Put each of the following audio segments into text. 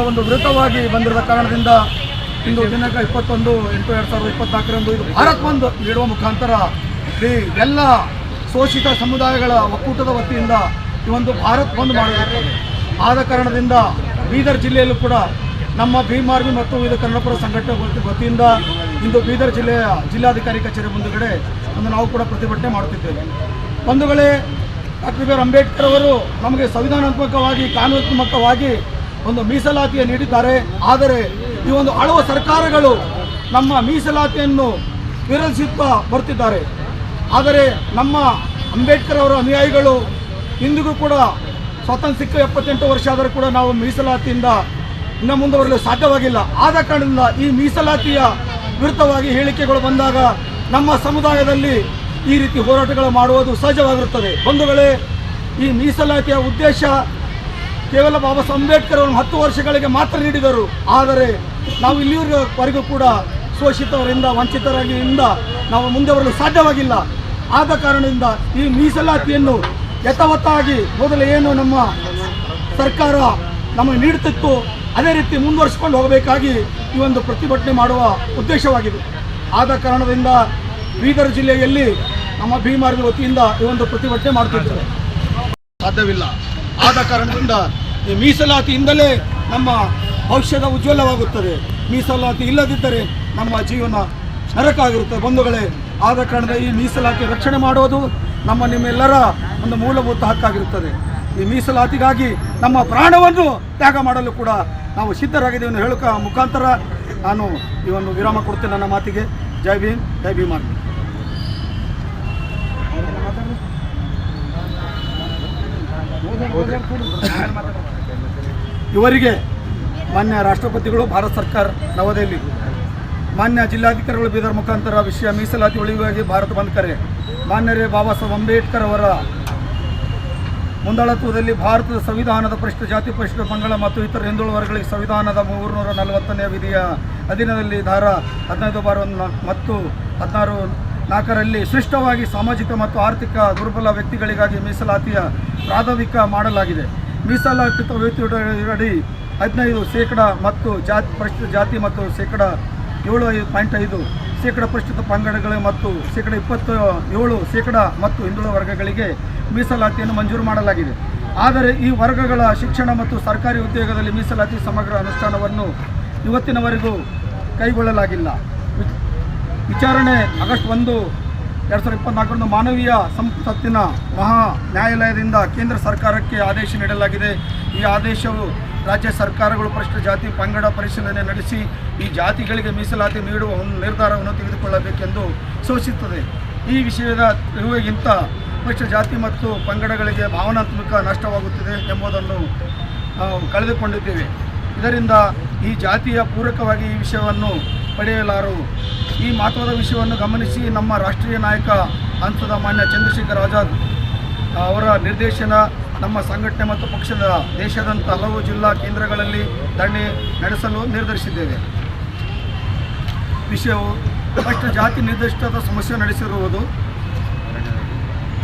ಒಂದು ವಿರುದ್ಧವಾಗಿ ಬಂದಿರುವ ಕಾರಣದಿಂದ ಇಂದು ದಿನಾಂಕ 21/8/2024 ಇದು ಭಾರತ್ ಬಂದ್ ನೀಡುವ ಮುಖಾಂತರ ಈ ಎಲ್ಲ ಶೋಷಿತ ಸಮುದಾಯಗಳ ಒಕ್ಕೂಟದ ವತಿಯಿಂದ ಈ ಒಂದು ಭಾರತ್ ಬಂದ್ ಮಾಡಲಾಗಿದೆ. ಆದ ಕಾರಣದಿಂದ ಬೀದರ್ ಜಿಲ್ಲೆಯಲ್ಲೂ ಕೂಡ ನಮ್ಮ ಭೀಮ್ ಆರ್ಮಿ ಮತ್ತು ವಿವಿಧ ಕನ್ನಡಪರ ಸಂಘಟನೆ ವತಿಯಿಂದ ಇಂದು ಬೀದರ್ ಜಿಲ್ಲೆಯ ಜಿಲ್ಲಾಧಿಕಾರಿ ಕಚೇರಿ ಮುಂದುಗಡೆ ಒಂದು ನಾವು ಕೂಡ ಪ್ರತಿಭಟನೆ ಮಾಡುತ್ತಿದ್ದೇವೆ. ಬಂಧುಗಳೇ, ಡಾಕ್ಟರ್ ಅಂಬೇಡ್ಕರ್ ಅವರು ನಮಗೆ ಸಂವಿಧಾನಾತ್ಮಕವಾಗಿ ಕಾನೂನಾತ್ಮಕವಾಗಿ ಒಂದು ಮೀಸಲಾತಿಯನ್ನು ನೀಡಿದ್ದಾರೆ. ಆದರೆ ಈ ಒಂದು ಆಳುವ ಸರ್ಕಾರಗಳು ನಮ್ಮ ಮೀಸಲಾತಿಯನ್ನು ವಿರೋಧಿಸುತ್ತಾ ಬರ್ತಿದ್ದಾರೆ. ಆದರೆ ನಮ್ಮ ಅಂಬೇಡ್ಕರ್ ಅವರ ಅನುಯಾಯಿಗಳು ಇಂದಿಗೂ ಕೂಡ ಸ್ವಾತಂತ್ರ್ಯ ಸಿಕ್ಕ 78 ವರ್ಷ ಆದರೂ ಕೂಡ ನಾವು ಮೀಸಲಾತಿಯಿಂದ ಇನ್ನು ಮುಂದುವರಲು ಸಾಧ್ಯವಾಗಿಲ್ಲ. ಆದ ಕಾರಣದಿಂದ ಈ ಮೀಸಲಾತಿಯ ವಿರುದ್ಧವಾಗಿ ಹೇಳಿಕೆಗಳು ಬಂದಾಗ ನಮ್ಮ ಸಮುದಾಯದಲ್ಲಿ ಈ ರೀತಿ ಹೋರಾಟಗಳು ಮಾಡುವುದು ಸಹಜವಾಗಿರುತ್ತದೆ. ಬಂಧುಗಳೇ, ಈ ಮೀಸಲಾತಿಯ ಉದ್ದೇಶ ಕೇವಲ ಬಾಬಾ ಸಾಹೇಬ್ ಅಂಬೇಡ್ಕರ್ ಅವರು 10 ವರ್ಷಗಳಿಗೆ ಮಾತ್ರ ನೀಡಿದರು. ಆದರೆ ನಾವು ಇಲ್ಲಿವರೆಗೂ ಕೂಡ ಶೋಷಿತವರಿಂದ ವಂಚಿತರಾಗಿಯಿಂದ ನಾವು ಮುಂದೆ ಬರಲು ಸಾಧ್ಯವಾಗಿಲ್ಲ. ಆದ ಕಾರಣದಿಂದ ಈ ಮೀಸಲಾತಿಯನ್ನು ಯಥಾವತ್ತಾಗಿ ಮೊದಲು ಏನು ನಮ್ಮ ಸರ್ಕಾರ ನಮಗೆ ನೀಡುತ್ತಿತ್ತು ಅದೇ ರೀತಿ ಮುಂದುವರಿಸಿಕೊಂಡು ಹೋಗಬೇಕಾಗಿ ಈ ಒಂದು ಪ್ರತಿಭಟನೆ ಮಾಡುವ ಉದ್ದೇಶವಾಗಿದೆ. ಆದ ಕಾರಣದಿಂದ ಬೀದರ್ ಜಿಲ್ಲೆಯಲ್ಲಿ ನಮ್ಮ ಭೀಮ್ ಆರ್ಮಿ ವತಿಯಿಂದ ಈ ಒಂದು ಪ್ರತಿಭಟನೆ ಮಾಡುತ್ತಿದ್ದೇವೆ. ಸಾಧ್ಯವಿಲ್ಲ. ಆದ ಕಾರಣದಿಂದ ಈ ಮೀಸಲಾತಿಯಿಂದಲೇ ನಮ್ಮ ಭವಿಷ್ಯದ ಉಜ್ವಲವಾಗುತ್ತದೆ. ಮೀಸಲಾತಿ ಇಲ್ಲದಿದ್ದರೆ ನಮ್ಮ ಜೀವನ ನರಕಾಗಿರುತ್ತದೆ. ಬಂಧುಗಳೇ, ಆದ ಕಾರಣದ ಈ ಮೀಸಲಾತಿ ರಕ್ಷಣೆ ಮಾಡುವುದು ನಿಮ್ಮೆಲ್ಲರ ಒಂದು ಮೂಲಭೂತ ಹಕ್ಕಾಗಿರುತ್ತದೆ. ಈ ಮೀಸಲಾತಿಗಾಗಿ ನಮ್ಮ ಪ್ರಾಣವನ್ನು ತ್ಯಾಗ ಮಾಡಲು ಕೂಡ ನಾವು ಸಿದ್ಧರಾಗಿದ್ದೇವೆ ಹೇಳುವ ಮುಖಾಂತರ ನಾನು ಈ ಒಂದು ವಿರಾಮ ಕೊಡ್ತೇನೆ ನನ್ನ ಮಾತಿಗೆ. ಜೈ ಭೀಮ್, ಜೈ ಭೀಮ್ ಆರ್ಮಿ. ಇವರಿಗೆ ಮಾನ್ಯ ರಾಷ್ಟ್ರಪತಿಗಳು, ಭಾರತ ಸರ್ಕಾರ ನವದೆಹಲಿ, ಮಾನ್ಯ ಜಿಲ್ಲಾಧಿಕಾರಿಗಳು ಬೀದರ್ ಮುಖಾಂತರ ವಿಷಯ ಮೀಸಲಾತಿ ಉಳಿವಿಗಾಗಿ ಭಾರತ ಬಂದ್ ಕರೆ. ಮಾನ್ಯರೇ, ಬಾಬಾ ಸಾಹೇಬ್ ಅಂಬೇಡ್ಕರ್ ಅವರ ಮುಂದಾಳತ್ವದಲ್ಲಿ ಭಾರತದ ಸಂವಿಧಾನದ ಪರಿಶಿಷ್ಟ ಜಾತಿ, ಪರಿಶಿಷ್ಟ ಪಂಗಡ ಮತ್ತು ಇತರ ಹಿಂದುಳಿದ ವರ್ಗಗಳಿಗೆ ಸಂವಿಧಾನದ 340ನೇ ವಿಧಿಯ ಅಧೀನದಲ್ಲಿ ಧಾರಾ 15(1) ಮತ್ತು 16(4) ಸ್ಪಷ್ಟವಾಗಿ ಸಾಮಾಜಿಕ ಮತ್ತು ಆರ್ಥಿಕ ದುರ್ಬಲ ವ್ಯಕ್ತಿಗಳಿಗಾಗಿ ಮೀಸಲಾತಿಯ ಪ್ರಾಥಮಿಕ ಮಾಡಲಾಗಿದೆ. ಮೀಸಲಾತಿ ಅಡಿ 15% ಮತ್ತು ಪರಿಶಿಷ್ಟ ಜಾತಿ ಮತ್ತು 7.5% ಪರಿಶಿಷ್ಟ ಪಂಗಡಗಳು ಮತ್ತು 27% ಮತ್ತು ಹಿಂದುಳಿದ ವರ್ಗಗಳಿಗೆ ಮೀಸಲಾತಿಯನ್ನು ಮಂಜೂರು ಮಾಡಲಾಗಿದೆ. ಆದರೆ ಈ ವರ್ಗಗಳ ಶಿಕ್ಷಣ ಮತ್ತು ಸರ್ಕಾರಿ ಉದ್ಯೋಗದಲ್ಲಿ ಮೀಸಲಾತಿ ಸಮಗ್ರ ಅನುಷ್ಠಾನವನ್ನು ಇವತ್ತಿನವರೆಗೂ ಕೈಗೊಳ್ಳಲಾಗಿಲ್ಲ. ವಿಚಾರಣೆ ಆಗಸ್ಟ್ 1, 2024 ಮಾನವೀಯ ಸಂಪತ್ತಿನ ಮಹಾ ನ್ಯಾಯಾಲಯದಿಂದ ಕೇಂದ್ರ ಸರ್ಕಾರಕ್ಕೆ ಆದೇಶ ನೀಡಲಾಗಿದೆ. ಈ ಆದೇಶವು ರಾಜ್ಯ ಸರ್ಕಾರಗಳು ಪರಿಶಿಷ್ಟ ಜಾತಿ ಪಂಗಡ ಪರಿಶೀಲನೆ ನಡೆಸಿ ಈ ಜಾತಿಗಳಿಗೆ ಮೀಸಲಾತಿ ನೀಡುವ ಒಂದು ನಿರ್ಧಾರವನ್ನು ತೆಗೆದುಕೊಳ್ಳಬೇಕೆಂದು ಸೂಚಿಸುತ್ತದೆ. ಈ ವಿಷಯದ ಇರುವೆಗಿಂತ ಪರಿಶಿಷ್ಟ ಜಾತಿ ಮತ್ತು ಪಂಗಡಗಳಿಗೆ ಭಾವನಾತ್ಮಕ ನಷ್ಟವಾಗುತ್ತಿದೆ ಎಂಬುದನ್ನು ಕಳೆದುಕೊಂಡಿದ್ದೇವೆ. ಇದರಿಂದ ಈ ಜಾತಿಯ ಪೂರಕವಾಗಿ ಈ ವಿಷಯವನ್ನು ಪಡೆಯಲಾರು. ಈ ಮಹತ್ವದ ವಿಷಯವನ್ನು ಗಮನಿಸಿ ನಮ್ಮ ರಾಷ್ಟ್ರೀಯ ನಾಯಕ ಹಂತದ ಮಾನ್ಯ ಚಂದ್ರಶೇಖರ್ ಆಜಾದ್ ಅವರ ನಿರ್ದೇಶನ ನಮ್ಮ ಸಂಘಟನೆ ಮತ್ತು ಪಕ್ಷದ ದೇಶಾದ್ಯಂತ ಹಲವು ಜಿಲ್ಲಾ ಕೇಂದ್ರಗಳಲ್ಲಿ ಧರಣಿ ನಡೆಸಲು ನಿರ್ಧರಿಸಿದ್ದೇವೆ. ವಿಷಯವು ಪರಿಶಿಷ್ಟ ಜಾತಿ ನಿರ್ದಿಷ್ಟದ ಸಮಸ್ಯೆ ನಡೆಸಿರುವುದು.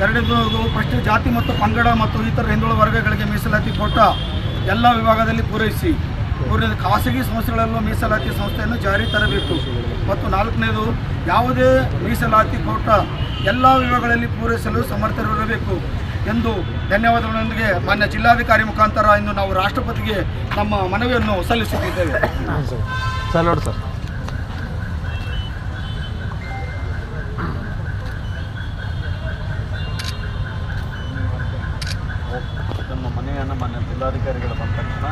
ಎರಡನೇದು ಪರಿಶಿಷ್ಟ ಜಾತಿ ಮತ್ತು ಪಂಗಡ ಮತ್ತು ಇತರ ಹಿಂದುಳಿದ ವರ್ಗಗಳಿಗೆ ಮೀಸಲಾತಿ ಕೋಟಾ ಎಲ್ಲ ವಿಭಾಗದಲ್ಲಿ ಪೂರೈಸಿ. ಮೂರನೇದು ಖಾಸಗಿ ಸಂಸ್ಥೆಗಳಲ್ಲೂ ಮೀಸಲಾತಿ ಸಂಸ್ಥೆಯನ್ನು ಜಾರಿ ತರಬೇಕು. ಮತ್ತು ನಾಲ್ಕನೇದು ಯಾವುದೇ ಮೀಸಲಾತಿ ಕೋಟಾ ಎಲ್ಲ ವಿಭಾಗಗಳಲ್ಲಿ ಪೂರೈಸಲು ಸಮರ್ಥರಿರಬೇಕು ಎಂದು ಧನ್ಯವಾದಗಳೊಂದಿಗೆ ಮಾನ್ಯ ಜಿಲ್ಲಾಧಿಕಾರಿ ಮುಖಾಂತರ ಇಂದು ನಾವು ರಾಷ್ಟ್ರಪತಿಗೆ ನಮ್ಮ ಮನವಿಯನ್ನು ಸಲ್ಲಿಸುತ್ತಿದ್ದೇವೆ. ಸರ್ ನೋಡಿ ಸರ್, ನಮ್ಮ ಮನೆಯನ್ನು ಮಾನ್ಯ ಜಿಲ್ಲಾಧಿಕಾರಿಗಳು ಬಂದ ತಕ್ಷಣ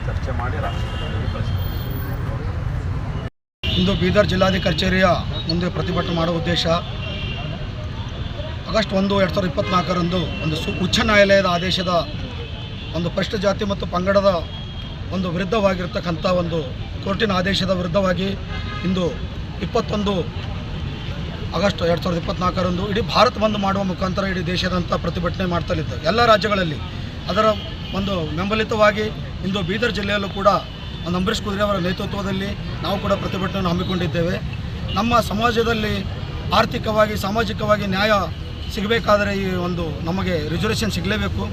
ಚರ್ಚೆ ಮಾಡಿ ರಾಷ್ಟ್ರಪತಿಗೆ ಕಳಿಸಿದ್ದಾರೆ. ಇಂದು ಬೀದರ್ ಜಿಲ್ಲಾಧಿಕಾರಿ ಕಚೇರಿಯ ಮುಂದೆ ಪ್ರತಿಭಟನೆ ಮಾಡುವ ಉದ್ದೇಶ ಆಗಸ್ಟ್ 1, 2024 ಒಂದು ಉಚ್ಚ ನ್ಯಾಯಾಲಯದ ಆದೇಶದ ಒಂದು ಪರಿಶಿಷ್ಟ ಜಾತಿ ಮತ್ತು ಪಂಗಡದ ಒಂದು ವಿರುದ್ಧವಾಗಿರ್ತಕ್ಕಂಥ ಒಂದು ಕೋರ್ಟಿನ ಆದೇಶದ ವಿರುದ್ಧವಾಗಿ ಇಂದು 21 ಆಗಸ್ಟ್ 2024 ಇಡೀ ಭಾರತ ಬಂದ್ ಮಾಡುವ ಮುಖಾಂತರ ಇಡೀ ದೇಶದಂತ ಪ್ರತಿಭಟನೆ ಮಾಡ್ತಲಿದ್ದ ಎಲ್ಲ ರಾಜ್ಯಗಳಲ್ಲಿ ಅದರ ಒಂದು ಬೆಂಬಲಿತವಾಗಿ ಇಂದು ಬೀದರ್ ಜಿಲ್ಲೆಯಲ್ಲೂ ಕೂಡ ಒಂದು ಅಂಬರೀಷ್ ಕುದ್ರೆ ಅವರ ನೇತೃತ್ವದಲ್ಲಿ ನಾವು ಕೂಡ ಪ್ರತಿಭಟನೆಯನ್ನು ಹಮ್ಮಿಕೊಂಡಿದ್ದೇವೆ. ನಮ್ಮ ಸಮಾಜದಲ್ಲಿ ಆರ್ಥಿಕವಾಗಿ ಸಾಮಾಜಿಕವಾಗಿ ನ್ಯಾಯ ಸಿಗಬೇಕಾದರೆ ಈ ಒಂದು ನಮಗೆ ರಿಸರ್ವೇಷನ್ ಸಿಗಲೇಬೇಕು.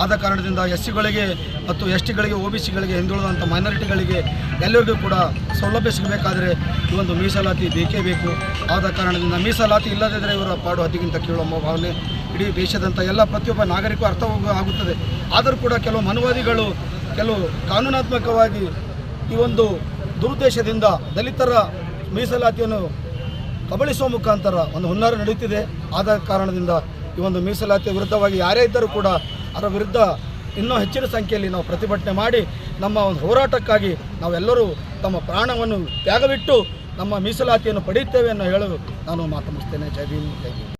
ಆದ ಕಾರಣದಿಂದ SCಗಳಿಗೆ ಮತ್ತು STಗಳಿಗೆ OBCಗಳಿಗೆ ಹಿಂದುಳಿದಂಥ ಮೈನಾರಿಟಿಗಳಿಗೆ ಎಲ್ಲರಿಗೂ ಕೂಡ ಸೌಲಭ್ಯ ಸಿಗಬೇಕಾದರೆ ಈ ಒಂದು ಮೀಸಲಾತಿ ಬೇಕೇ ಬೇಕು. ಆದ ಕಾರಣದಿಂದ ಮೀಸಲಾತಿ ಇಲ್ಲದಿದ್ದರೆ ಇವರ ಪಾಡು ಹದ್ದಿಗಿಂತ ಕೀಳುವ ಭಾವನೆ ಇಡೀ ದೇಶದಂಥ ಎಲ್ಲ ಪ್ರತಿಯೊಬ್ಬ ನಾಗರಿಕರು ಆಗುತ್ತದೆ. ಆದರೂ ಕೂಡ ಕೆಲವು ಮನುವಾದಿಗಳು ಕೆಲವು ಕಾನೂನಾತ್ಮಕವಾಗಿ ಈ ಒಂದು ದುರುದ್ದೇಶದಿಂದ ದಲಿತರ ಮೀಸಲಾತಿಯನ್ನು ಕಬಳಿಸುವ ಮುಖಾಂತರ ಒಂದು ಹುನ್ನಾರ ನಡೆಯುತ್ತಿದೆ. ಆದ ಕಾರಣದಿಂದ ಈ ಒಂದು ಮೀಸಲಾತಿಯ ವಿರುದ್ಧವಾಗಿ ಯಾರೇ ಇದ್ದರೂ ಕೂಡ ಅದರ ವಿರುದ್ಧ ಇನ್ನೂ ಹೆಚ್ಚಿನ ಸಂಖ್ಯೆಯಲ್ಲಿ ನಾವು ಪ್ರತಿಭಟನೆ ಮಾಡಿ ನಮ್ಮ ಒಂದು ಹೋರಾಟಕ್ಕಾಗಿ ನಾವೆಲ್ಲರೂ ತಮ್ಮ ಪ್ರಾಣವನ್ನು ತ್ಯಾಗವಿಟ್ಟು ನಮ್ಮ ಮೀಸಲಾತಿಯನ್ನು ಪಡೆಯುತ್ತೇವೆ ಅನ್ನೋ ಹೇಳಲು ನಾನು ಮಾತು ಮುಗಿಸ್ತೇನೆ. ಜೈ ಭೀಮ್, ಜೈ ಭೀಮ್.